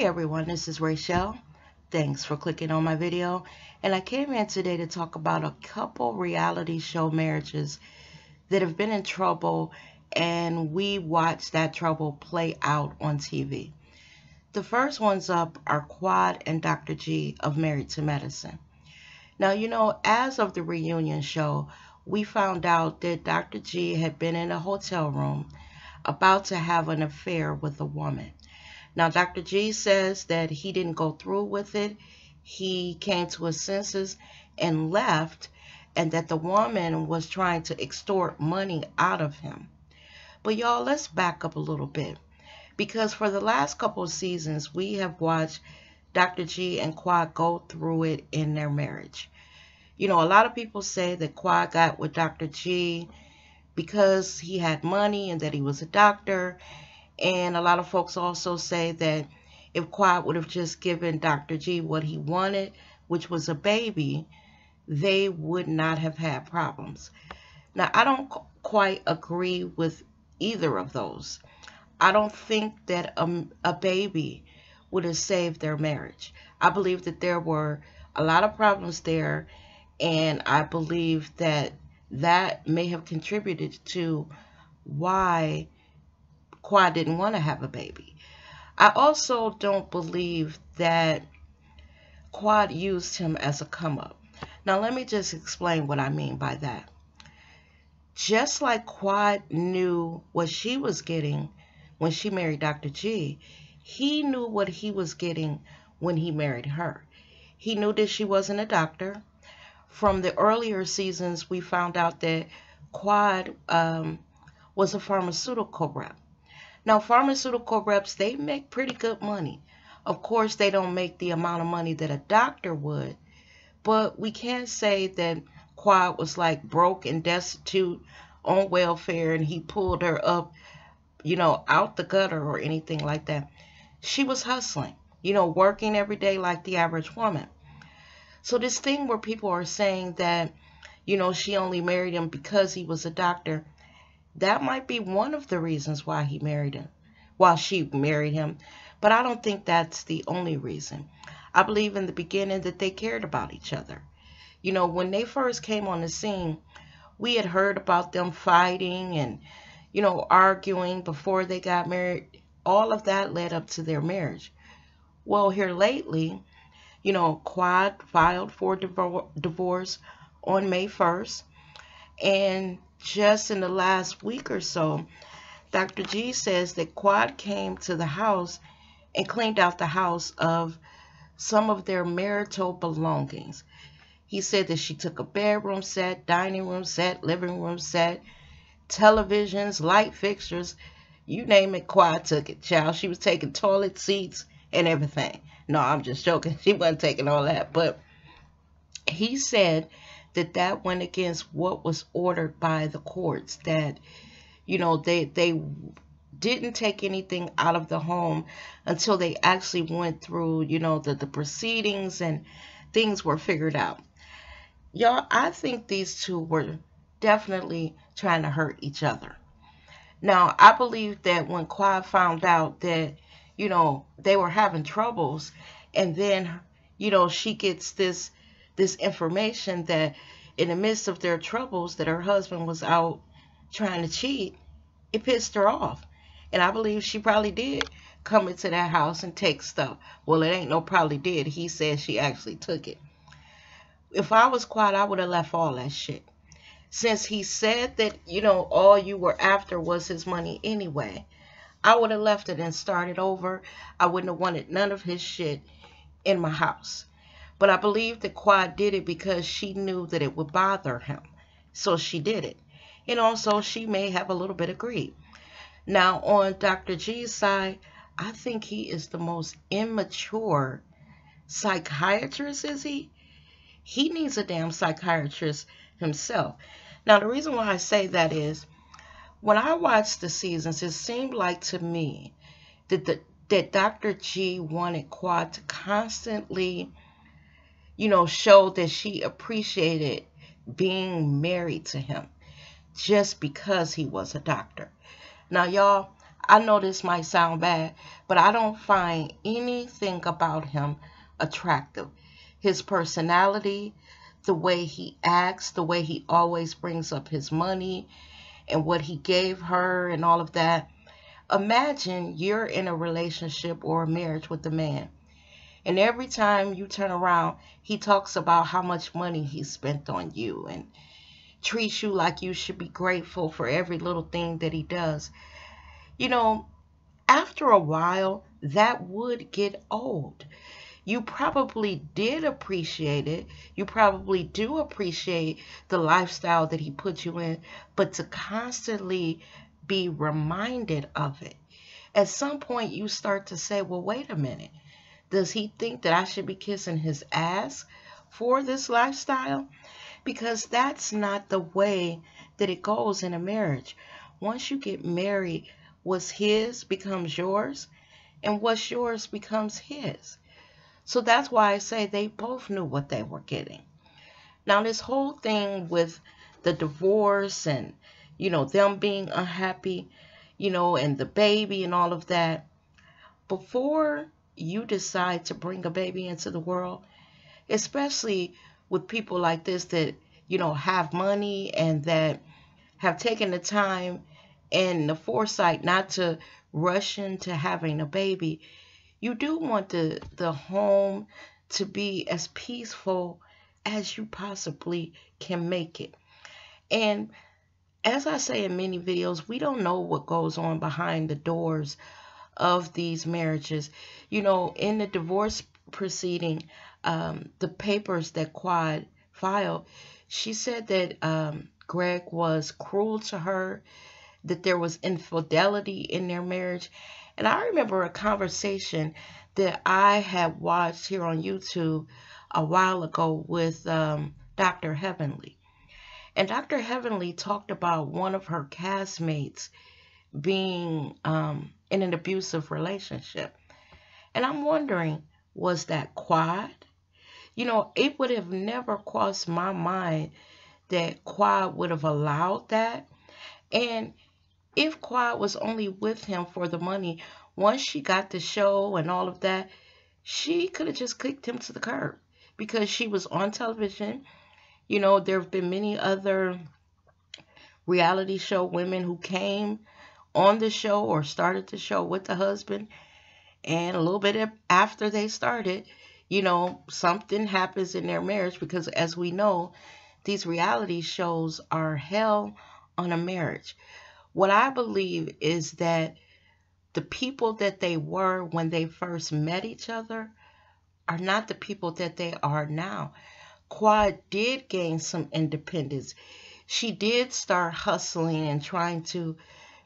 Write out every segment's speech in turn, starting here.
Hey everyone, this is Rachel. Thanks for clicking on my video. And I came in today to talk about a couple reality show marriages that have been in trouble, and we watched that trouble play out on TV. The first ones up are Quad and Dr. G of Married to Medicine. Now, as of the reunion show, we found out that Dr. G had been in a hotel room about to have an affair with a woman. Now, Dr. G says that he didn't go through with it. He came to his senses and left, and that the woman was trying to extort money out of him. But y'all, let's back up a little bit, because for the last couple of seasons, we have watched Dr. G and Quad go through it in their marriage. A lot of people say that Quad got with Dr. G because he had money and that he was a doctor. And a lot of folks also say that if Quad would have just given Dr. G what he wanted, which was a baby, they would not have had problems. Now, I don't quite agree with either of those. I don't think that a baby would have saved their marriage. I believe that there were a lot of problems there, and I believe that that may have contributed to why Quad didn't want to have a baby. I also don't believe that Quad used him as a come up. Now, let me just explain what I mean by that. Just like Quad knew what she was getting when she married Dr. G, he knew what he was getting when he married her. He knew that she wasn't a doctor. From the earlier seasons, we found out that Quad was a pharmaceutical rep. Now, pharmaceutical reps, they make pretty good money. Of course, they don't make the amount of money that a doctor would, but we can't say that Quad was like broke and destitute on welfare and he pulled her up, out the gutter or anything like that. She was hustling, working every day like the average woman. So this thing where people are saying that, she only married him because he was a doctor, that might be one of the reasons why she married him, but I don't think that's the only reason. I believe in the beginning that they cared about each other. When they first came on the scene, we had heard about them fighting and, arguing before they got married. All of that led up to their marriage. Well, here lately, Quad filed for divorce on May 1st, and just in the last week or so, Dr. G says that Quad came to the house and cleaned out the house of some of their marital belongings. He said that she took a bedroom set, dining room set, living room set, televisions, light fixtures, you name it, Quad took it, child. She was taking toilet seats and everything. No, I'm just joking. She wasn't taking all that. But he said that went against what was ordered by the courts, that, they didn't take anything out of the home until they actually went through, the proceedings and things were figured out. Y'all, I think these two were definitely trying to hurt each other. Now, I believe that when Quad found out that, they were having troubles, and then, she gets this information that in the midst of their troubles that her husband was out trying to cheat, it pissed her off. And I believe she probably did come into that house and take stuff. Well, it ain't no probably did. He said she actually took it. If I was Quad, I would have left all that shit. Since he said that, all you were after was his money anyway, I would have left it and started over. I wouldn't have wanted none of his shit in my house. But I believe that Quad did it because she knew that it would bother him. So she did it. And also, she may have a little bit of greed. Now, on Dr. G's side, I think he is the most immature psychiatrist, is he? He needs a damn psychiatrist himself. Now, the reason why I say that is, when I watched the seasons, it seemed like to me that Dr. G wanted Quad to constantly, show that she appreciated being married to him just because he was a doctor. Now, y'all, I know this might sound bad, but I don't find anything about him attractive. His personality, the way he acts, the way he always brings up his money and what he gave her and all of that. Imagine you're in a relationship or a marriage with a man, and every time you turn around, he talks about how much money he spent on you and treats you like you should be grateful for every little thing that he does. You know, after a while, that would get old. You probably did appreciate it. You probably do appreciate the lifestyle that he put you in, but to constantly be reminded of it, at some point you start to say, well, wait a minute. Does he think that I should be kissing his ass for this lifestyle? Because that's not the way that it goes in a marriage. Once you get married, what's his becomes yours, and what's yours becomes his. So that's why I say they both knew what they were getting. Now, this whole thing with the divorce and, them being unhappy, and the baby and all of that, before you decide to bring a baby into the world, especially with people like this that, have money and that have taken the time and the foresight not to rush into having a baby, you do want the home to be as peaceful as you possibly can make it. And as I say in many videos, we don't know what goes on behind the doors of these marriages. In the divorce proceeding, the papers that Quad filed, she said that Greg was cruel to her, that there was infidelity in their marriage. And I remember a conversation that I had watched here on YouTube a while ago with Dr. Heavenly. And Dr. Heavenly talked about one of her castmates being in an abusive relationship. And I'm wondering, was that Quad? It would have never crossed my mind that Quad would have allowed that. And if Quad was only with him for the money, once she got the show and all of that, she could have just kicked him to the curb because she was on television. There have been many other reality show women who came on the show or started the show with the husband, and a little bit after they started, something happens in their marriage, because as we know, these reality shows are hell on a marriage. What I believe is that the people that they were when they first met each other are not the people that they are now. Quad did gain some independence. She did start hustling and trying to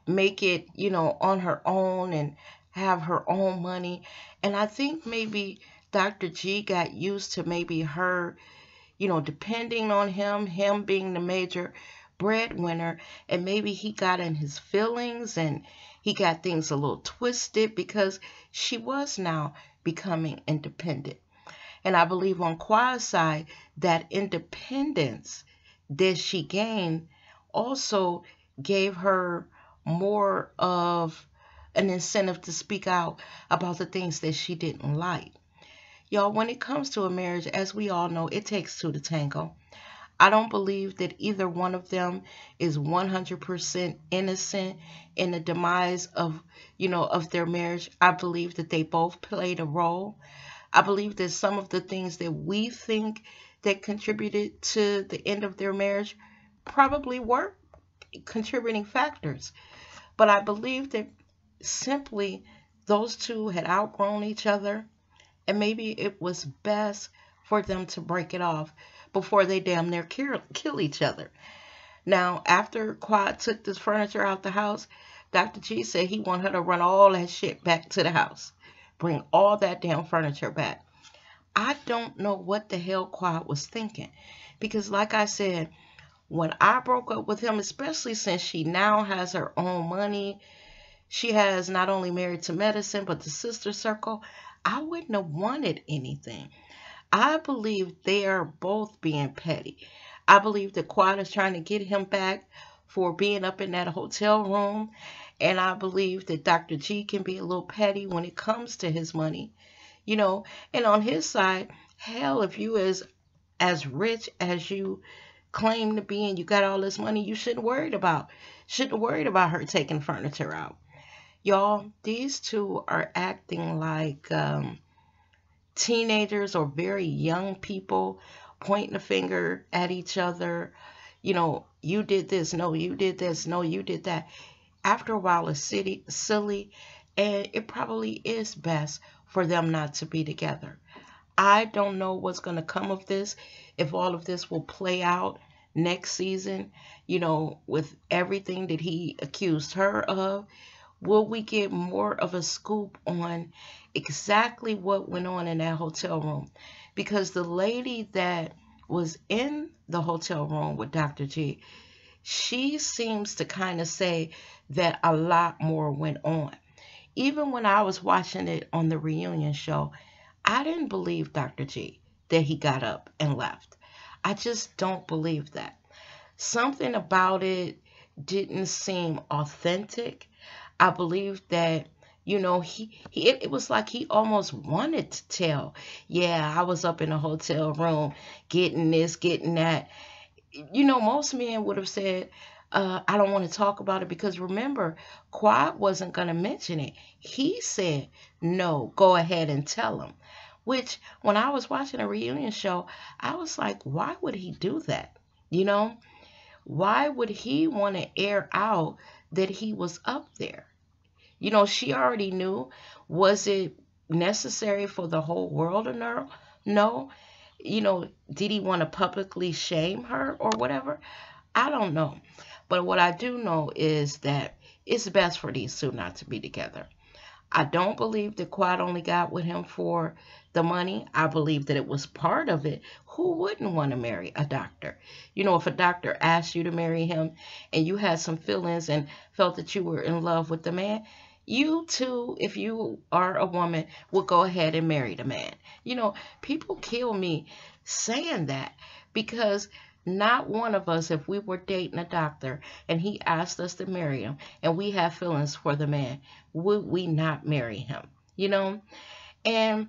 make it, on her own and have her own money. And I think maybe Dr. G got used to maybe her, depending on him being the major breadwinner, and maybe he got in his feelings and he got things a little twisted because she was now becoming independent. And I believe on Quad's side, that independence that she gained also gave her more of an incentive to speak out about the things that she didn't like. Y'all, when it comes to a marriage, as we all know, it takes two to tango. I don't believe that either one of them is 100% innocent in the demise of, of their marriage. I believe that they both played a role. I believe that some of the things that we think that contributed to the end of their marriage probably were contributing factors. But I believe that simply those two had outgrown each other, and maybe it was best for them to break it off before they damn near kill each other. Now, after Quad took this furniture out the house, Dr. G said he wanted her to run all that shit back to the house. Bring all that damn furniture back. I don't know what the hell Quad was thinking. Because like I said, when I broke up with him, especially since she now has her own money, she has not only Married to Medicine, but the Sister Circle, I wouldn't have wanted anything. I believe they are both being petty. I believe that Quad is trying to get him back for being up in that hotel room And I believe that Dr. G can be a little petty when it comes to his money, you know. And on his side, hell, if you as rich as you claim to be and you got all this money, you shouldn't worried about her taking furniture out. Y'all, these two are acting like teenagers or very young people, pointing a finger at each other. You know, you did this, no, you did this, no, you did that. After a while, it's silly, and it probably is best for them not to be together. I don't know what's going to come of this, if all of this will play out next season, you know, with everything that he accused her of. Will we get more of a scoop on exactly what went on in that hotel room? Because the lady that was in the hotel room with Dr. G, she seems to kind of say that a lot more went on. Even when I was watching it on the reunion show, I didn't believe Dr. G that he got up and left. I just don't believe that. Something about it didn't seem authentic. I believe that, you know, it was like he almost wanted to tell, yeah, I was up in a hotel room getting this, getting that. You know, most men would have said, I don't want to talk about it, because remember, Quad wasn't going to mention it. He said, no, go ahead and tell him. Which, when I was watching a reunion show, I was like, why would he do that? You know, why would he want to air out that he was up there? You know, she already knew. Was it necessary for the whole world to know? No. You know, did he want to publicly shame her or whatever? I don't know. But what I do know is that it's best for these two not to be together. I don't believe that Quad only got with him for the money. I believe that it was part of it. Who wouldn't want to marry a doctor? You know, if a doctor asked you to marry him and you had some feelings and felt that you were in love with the man, you too, if you are a woman, would go ahead and marry the man. You know, people kill me saying that, because not one of us, if we were dating a doctor and he asked us to marry him and we have feelings for the man, would we not marry him? You know? And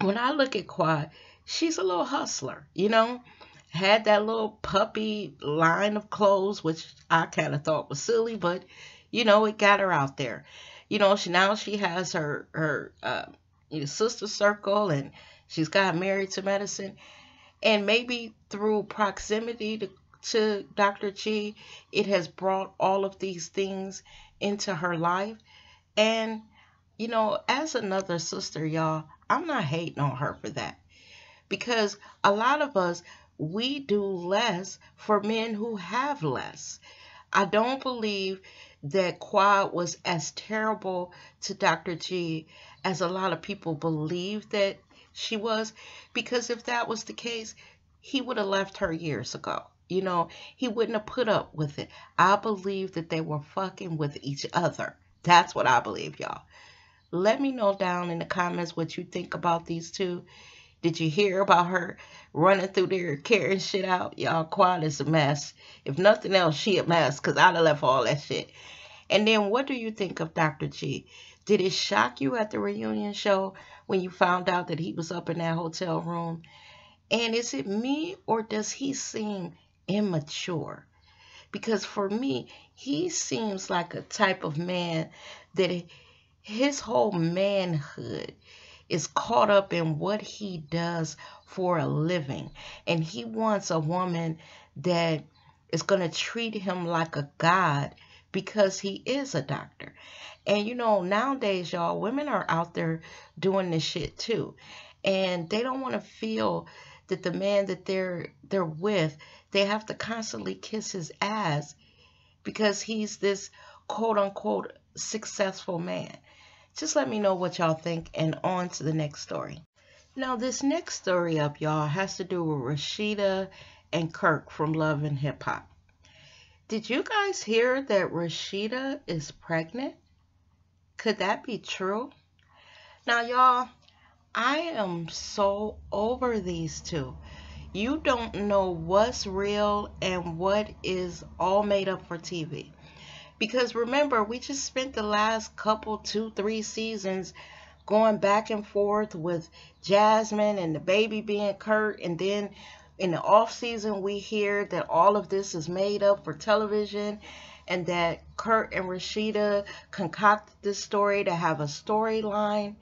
when I look at Quad, she's a little hustler, you know? Had that little puppy line of clothes, which I kind of thought was silly, but you know, it got her out there. You know, she has her sister circle, and she's got married to medicine. And maybe through proximity to Dr. G, it has brought all of these things into her life. And, you know, as another sister, y'all, I'm not hating on her for that. Because a lot of us, we do less for men who have less. I don't believe that Quad was as terrible to Dr. G as a lot of people believe that she was, because if that was the case, he would have left her years ago. You know, he wouldn't have put up with it. I believe that they were fucking with each other. That's what I believe, y'all. Let me know down in the comments what you think about these two. Did you hear about her running through there carrying shit out? Y'all, Quad is a mess. If nothing else, she a mess, because I'd have left all that shit. And then what do you think of Dr. G? Did it shock you at the reunion show when you found out that he was up in that hotel room? And is it me, or does he seem immature? Because for me, he seems like a type of man that his whole manhood is caught up in what he does for a living. And he wants a woman that is going to treat him like a god because he is a doctor. And you know, nowadays, y'all, women are out there doing this shit too. And they don't want to feel that the man that they're with, they have to constantly kiss his ass because he's this quote unquote successful man. Just let me know what y'all think, and on to the next story. Now, this next story up, y'all, has to do with Rasheeda and Kirk from Love and Hip Hop. Did you guys hear that Rasheeda is pregnant? Could that be true? Now, y'all, I am so over these two. You don't know what's real and what is all made up for TV. Because remember, we just spent the last couple, 2, 3 seasons going back and forth with Jasmine and the baby being Kurt. And then in the off season, we hear that all of this is made up for television and that Kurt and Rasheeda concocted this story to have a storyline.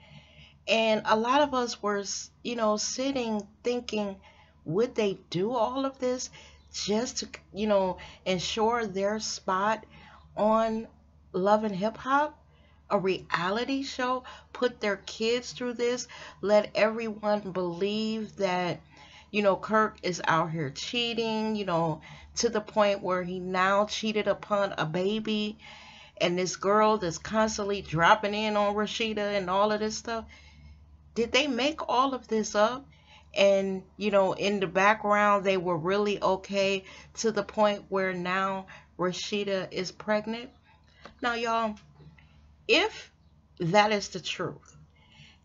And a lot of us were, sitting thinking, would they do all of this just to, ensure their spot on Love and Hip Hop? A reality show, put their kids through this, let everyone believe that, Kirk is out here cheating, to the point where he now cheated upon a baby and this girl that's constantly dropping in on Rasheeda and all of this stuff. Did they make all of this up? And, in the background, they were really okay to the point where now Rasheeda is pregnant. Now, y'all, if that is the truth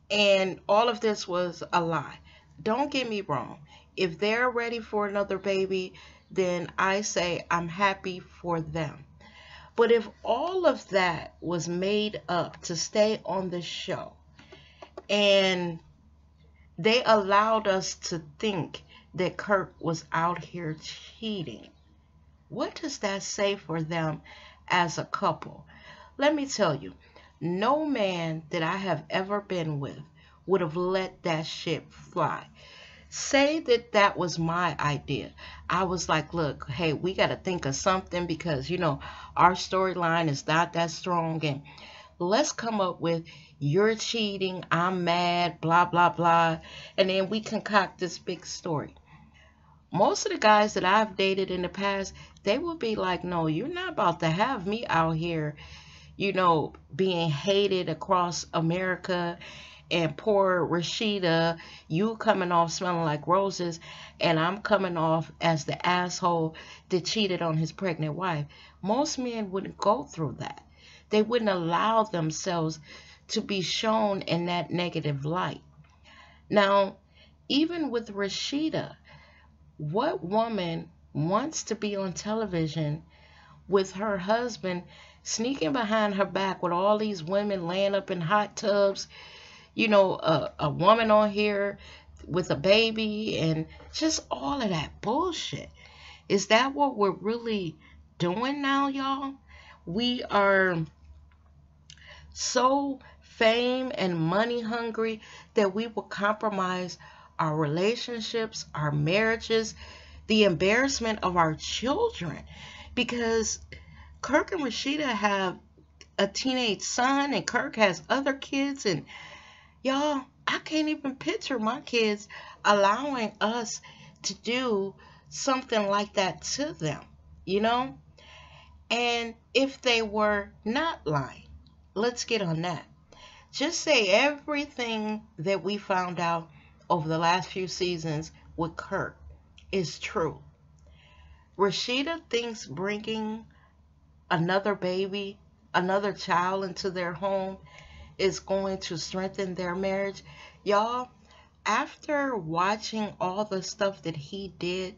and all of this was a lie, don't get me wrong. If they're ready for another baby, then I say I'm happy for them. But if all of that was made up to stay on the show and they allowed us to think that Kirk was out here cheating, what does that say for them as a couple? Let me tell you, no man that I have ever been with would have let that shit fly. Say that that was my idea. I was like, look, hey, we got to think of something because, our storyline is not that strong. And let's come up with you're cheating, I'm mad, blah, blah, blah. And then we concoct this big story. Most of the guys that I've dated in the past, they will be like, no, you're not about to have me out here, being hated across America. And poor Rasheeda, you coming off smelling like roses, and I'm coming off as the asshole that cheated on his pregnant wife. Most men wouldn't go through that. They wouldn't allow themselves to be shown in that negative light. Now, even with Rasheeda, what woman wants to be on television with her husband sneaking behind her back with all these women laying up in hot tubs, a woman on here with a baby and just all of that bullshit? Is that what we're really doing now, y'all? We are so fame and money hungry that we will compromise our relationships, our marriages, the embarrassment of our children. Because Kirk and Rasheeda have a teenage son and Kirk has other kids, and y'all, I can't even picture my kids allowing us to do something like that to them, And if they were not lying, let's get on that. Just say everything that we found out over the last few seasons with Kirk is true. Rasheeda thinks bringing another baby, another child into their home is going to strengthen their marriage. Y'all, after watching all the stuff that he did,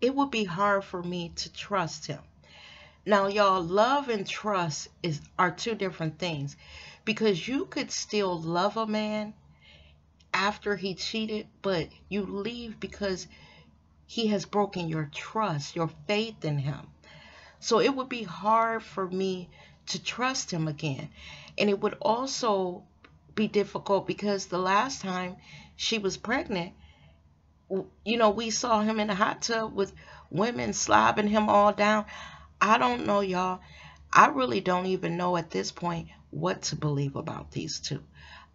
it would be hard for me to trust him. Now, y'all, love and trust are two different things, because you could still love a man after he cheated, but you leave because he has broken your trust, your faith in him. So it would be hard for me to trust him again. And it would also be difficult because the last time she was pregnant, we saw him in the hot tub with women slobbing him all down. I don't know, y'all. I really don't even know at this point what to believe about these two.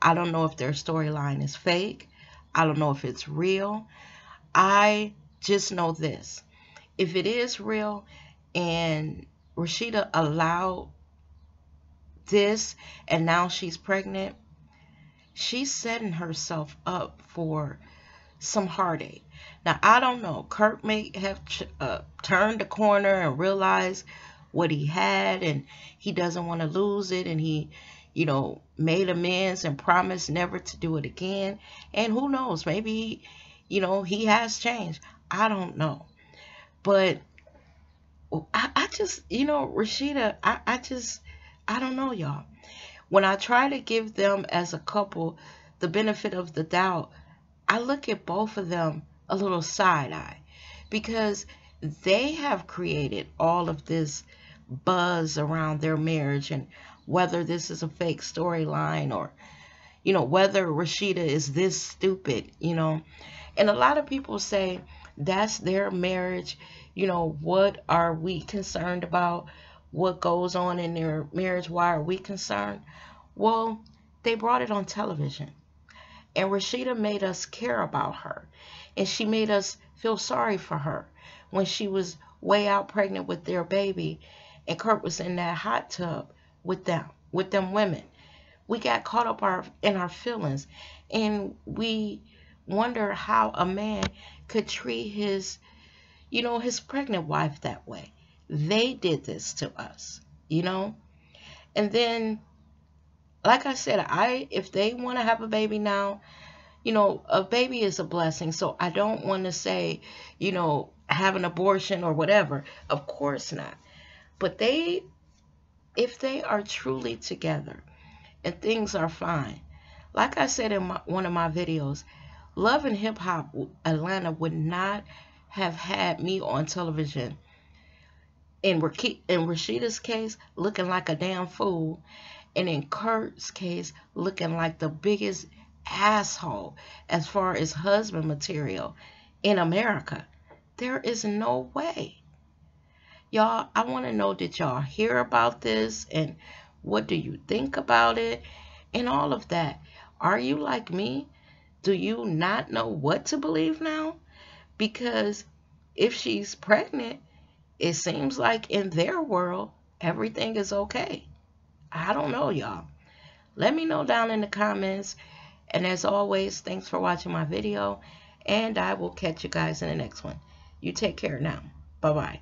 I don't know if their storyline is fake. I don't know if it's real. I just know this. If it is real and Rasheeda allowed this and now she's pregnant, she's setting herself up for some heartache. Now, I don't know. Kurt may have turned the corner and realized what he had, and he doesn't want to lose it, and he, made amends and promised never to do it again. And who knows? Maybe, he has changed. I don't know. But I just, Rasheeda, I don't know, y'all. When I try to give them as a couple the benefit of the doubt, I look at both of them a little side eye because they have created all of this buzz around their marriage, and whether this is a fake storyline or, whether Rasheeda is this stupid, And a lot of people say that's their marriage. What are we concerned about? What goes on in their marriage? Why are we concerned? Well, they brought it on television. And Rasheeda made us care about her. And she made us feel sorry for her when she was way out pregnant with their baby and Kirk was in that hot tub with them women. We got caught up in our feelings, and we wonder how a man could treat his pregnant wife that way. They did this to us. And then, like I said, if they want to have a baby now, a baby is a blessing. So I don't want to say, have an abortion or whatever. Of course not. But if they are truly together and things are fine, like I said in one of my videos, Love and Hip Hop Atlanta would not have had me on television in Rasheeda's case looking like a damn fool, and in Kurt's case looking like the biggest asshole as far as husband material in America. There is no way. Y'all, I want to know, did y'all hear about this, and what do you think about it and all of that? Are you like me? Do you not know what to believe now? Because if she's pregnant, it seems like in their world, everything is okay. I don't know, y'all. Let me know down in the comments. And as always, thanks for watching my video. And I will catch you guys in the next one. You take care now. Bye-bye.